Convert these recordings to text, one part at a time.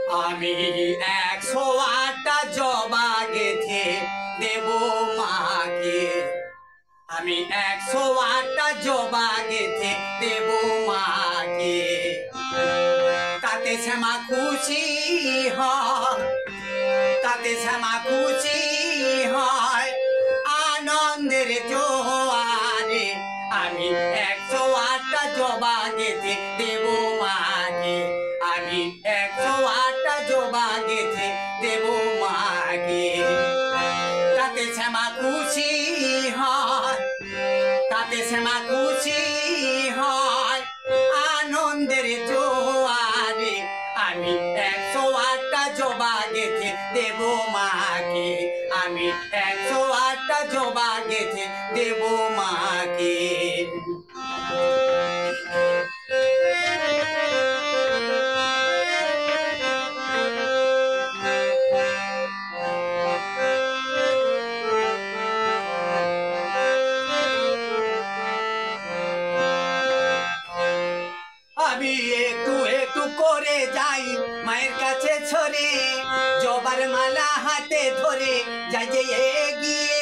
আমি 108টা জবা গেথে দেব মাকে। আমি 108টা জবা গেথে দেব মাকে। তাতে শ্যামা খুশি হয়, তাতে শ্যামা খুশি হয় আনন্দের জোয়ারে। আমি 108টা জবা গেথে দেব মাকে। আমি 108টা জবা গেথে দেব মাকে। তাতে শ্যামা খুশি হয়, তাতে শ্যামা খুশি হয় আনন্দের জোয়ারে। আমি 108টা জবা গেথে দেব মাকে। আমি 108টা জবা গেথে দেব মাকে। আমি একটু একটু করে যাই মায়ের কাছে ছড়ে, জবার মালা হাতে ধরে যাই যে এগিয়ে।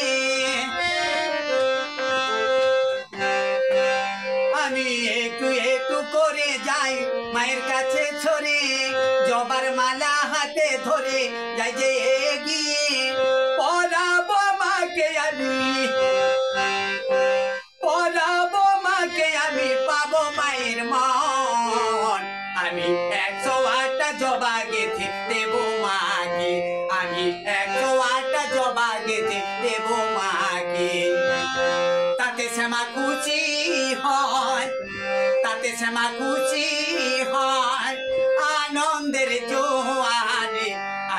আমি একটু একটু করে যাই মায়ের কাছে ছড়ে, জবার মালা হাতে ধরে যাই যে এগিয়ে। পরাবো মাকে আমি, পরাবো মাকে আমি, পাবো মায়ের মন। আমি 108টা জবা গেথে দেব মাকে। আমি 108টা জবা গেথে দেব মাকে। তাতে শ্যামা খুশি হয়, তাতে শ্যামা খুশি হয় আনন্দের জোয়ারে।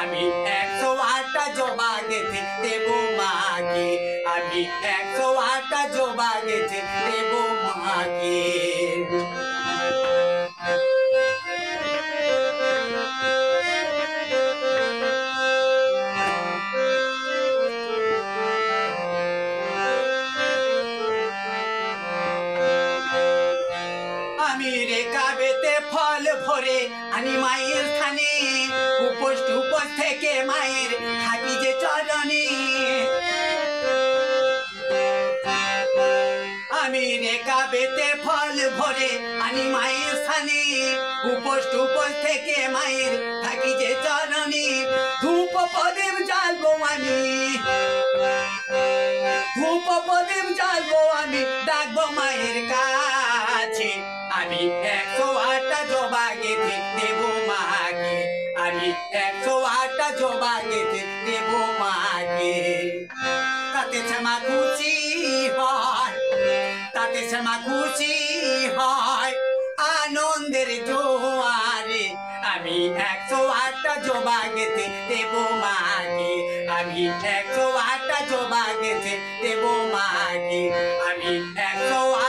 আমি 108টা জবা গেথে দেব মাকে। আমি 108টা জবা গেথে দেব মাকে। আমি রেখাবেতে ফল ভরে আনি মায়ের স্থানে, উপোস টুপোস থেকে মায়ের থাকি যে চরণে। আমি রেখাবেতে ফল ভরে আনি মায়ের স্থানে, উপোস টুপোস থেকে মায়ের থাকি যে চরণে। ধূপ প্রদীপ জ্বালবো আমি, ধূপ প্রদীপ জ্বালবো আমি, ডাকবো মায়ের কাছে। আমি 108টা জবা গেথে দেব মাকে। আমি 108টা জবা গেথে দেব মাকে। তাতে শ্যামা খুশি হয়, তাতে শ্যামা খুশি হয় আনন্দের জোয়ারে। আমি 108টা জবা গেথে দেব মাকে। আমি 108টা জবা গেথে দেব মাকে। আমি 108